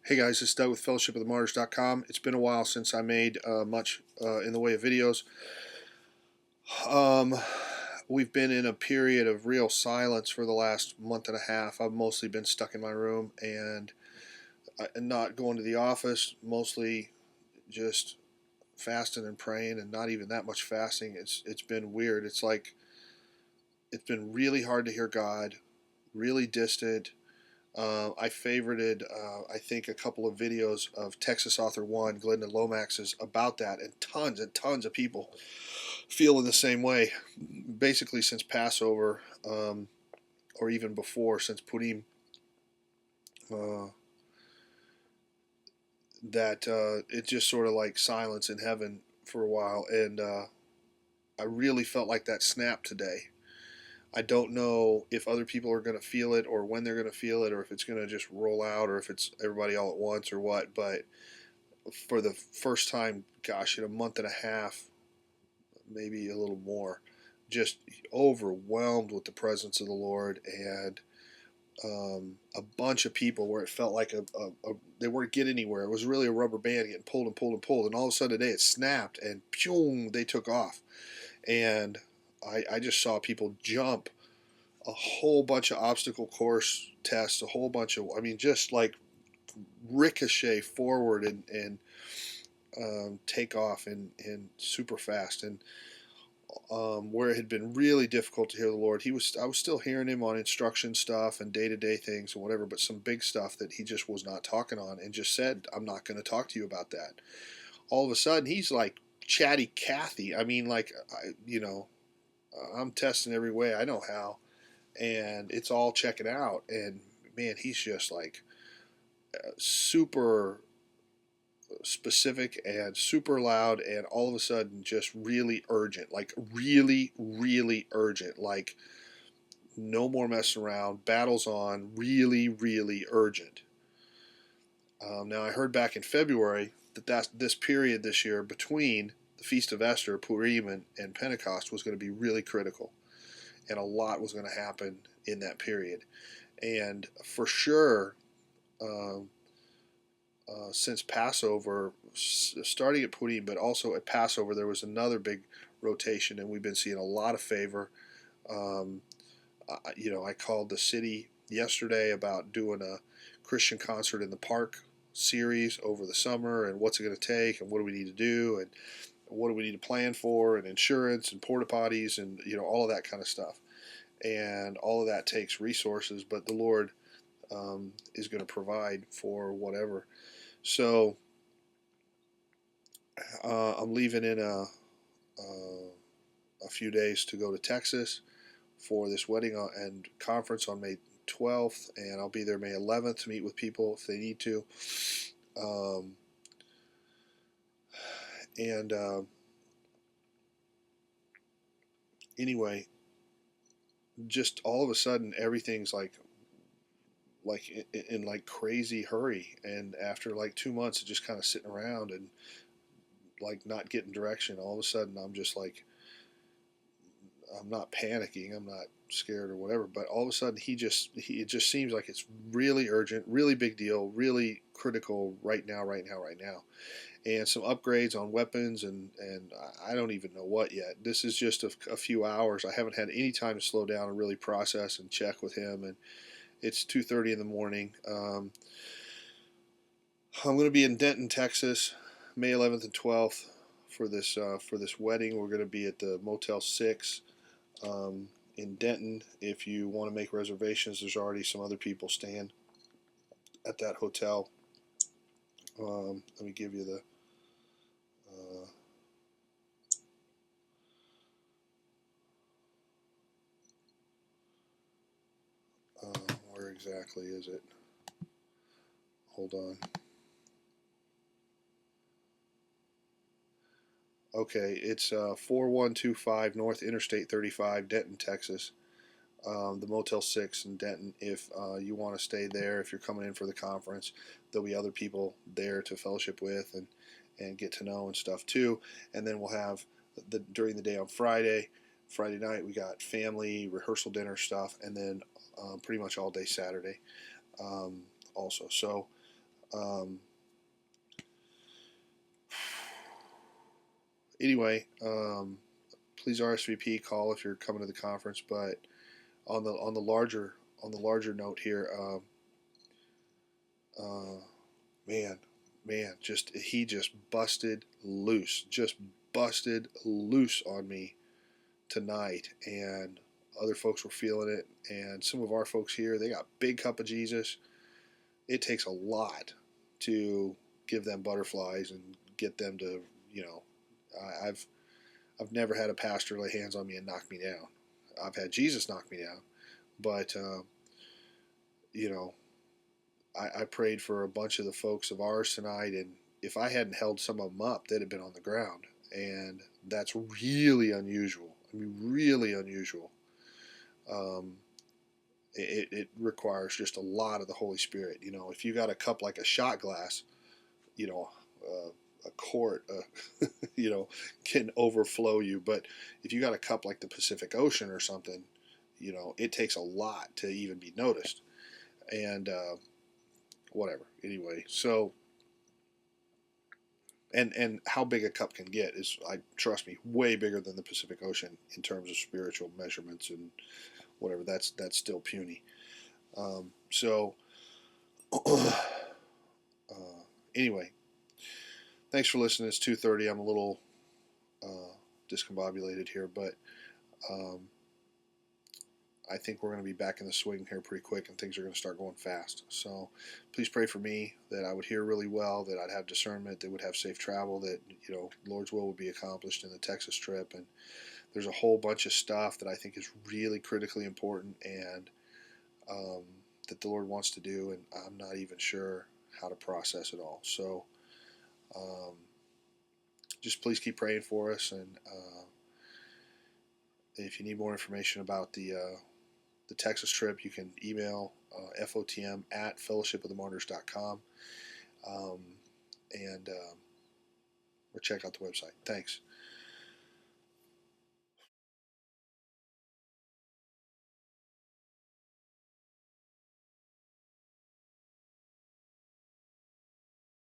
Hey guys, it's Doug with fellowshipofthemartyrs.com. It's been a while since I made much in the way of videos. Um, we've been in a period of real silence for the last month and a half. I've mostly been stuck in my room and not going to the office, mostly just fasting and praying, and not even that much fasting. It's been weird. It's like it's been really hard to hear God, really distant. I favorited, I think, a couple of videos of Texas Author One, Glenda Lomax's, about that, and tons of people feeling the same way. Basically, since Passover, or even before, since Purim, uh, that it just sort of like silence in heaven for a while, and I really felt like that snap today. I don't know if other people are going to feel it, or when they're going to feel it, or if it's going to just roll out, or if it's everybody all at once, or what. But for the first time, gosh, in a month and a half, maybe a little more, just overwhelmed with the presence of the Lord, and a bunch of people where it felt like they weren't getting anywhere. It was really a rubber band getting pulled and pulled and pulled, and all of a sudden today it snapped and pew, they took off, and I just saw people jump a whole bunch of obstacle course tests, a whole bunch of, I mean, just like ricochet forward and take off and super fast. And where it had been really difficult to hear the Lord, I was still hearing him on instruction stuff and day to day things and whatever, but some big stuff that he just was not talking on, and just said, "I'm not going to talk to you about that." All of a sudden, he's like chatty Cathy. I mean, like, I'm testing every way I know how, and it's all checking out. And man, he's just like super specific and super loud, and all of a sudden just really urgent, like really, really urgent, like no more messing around, battles on, really, really urgent. Now, I heard back in February that this period this year between the Feast of Esther, Purim, and Pentecost was going to be really critical, and a lot was going to happen in that period. And for sure, um, since Passover, starting at Purim, but also at Passover, there was another big rotation, and we've been seeing a lot of favor. Um, I called the city yesterday about doing a Christian concert in the park series over the summer, and what's it going to take, and what do we need to do, and what do we need to plan for, and insurance, and porta potties, and all of that kind of stuff. And all of that takes resources, but the Lord is going to provide for whatever. So I'm leaving in a few days to go to Texas for this wedding and conference on May 12th, and I'll be there May 11th to meet with people if they need to. Um, and Anyway, just all of a sudden everything's like in like crazy hurry, and after like 2 months of just kind of sitting around and like not getting direction, all of a sudden I'm just like, I'm not panicking, I'm not scared or whatever, but all of a sudden it just seems like it's really urgent, really big deal, really critical right now, right now, right now. And some upgrades on weapons, and I don't even know what yet. This is just a few hours. I haven't had any time to slow down and really process and check with him, and it's 2:30 in the morning. I'm going to be in Denton, Texas, May 11th and 12th for this wedding. We're going to be at the Motel 6 in Denton. If you want to make reservations, there's already some other people staying at that hotel. Let me give you the uh, where exactly is it? Hold on. Okay, it's 4125 North Interstate 35, Denton, Texas. The Motel 6 in Denton. If you want to stay there, if you're coming in for the conference, there'll be other people there to fellowship with and get to know and stuff too. And then we'll have during the day on Friday night, we got family rehearsal dinner stuff, and then pretty much all day Saturday also. So Um, anyway, please RSVP, call if you're coming to the conference. But on the larger note here, uh, man, just he just busted loose on me tonight, and other folks were feeling it, and some of our folks here, they got big cup of Jesus. It takes a lot to give them butterflies and get them to, you know, I've never had a pastor lay hands on me and knock me down. I've had Jesus knock me down, but you know, I prayed for a bunch of the folks of ours tonight, and if I hadn't held some of them up, they'd have been on the ground, and that's really unusual. I mean, really unusual. Um, it requires just a lot of the Holy Spirit. You know, if you got a cup like a shot glass, you know, a quart, you know, can overflow you. But if you got a cup like the Pacific Ocean or something, you know, it takes a lot to even be noticed. And whatever. Anyway, so and how big a cup can get is, I trust me, way bigger than the Pacific Ocean in terms of spiritual measurements and whatever. That's still puny. So anyway, thanks for listening. It's 2:30. I'm a little discombobulated here, but um, I think we're going to be back in the swing here pretty quick, and things are going to start going fast. So please pray for me that I would hear really well, that I'd have discernment, that would have safe travel, that, you know, Lord's will would be accomplished in the Texas trip. And there's a whole bunch of stuff that I think is really critically important, and um, that the Lord wants to do, and I'm not even sure how to process it all. So um, just please keep praying for us, and if you need more information about the Texas trip, you can email fotm@fellowshipofthemartyrs.com, um, and or check out the website. Thanks.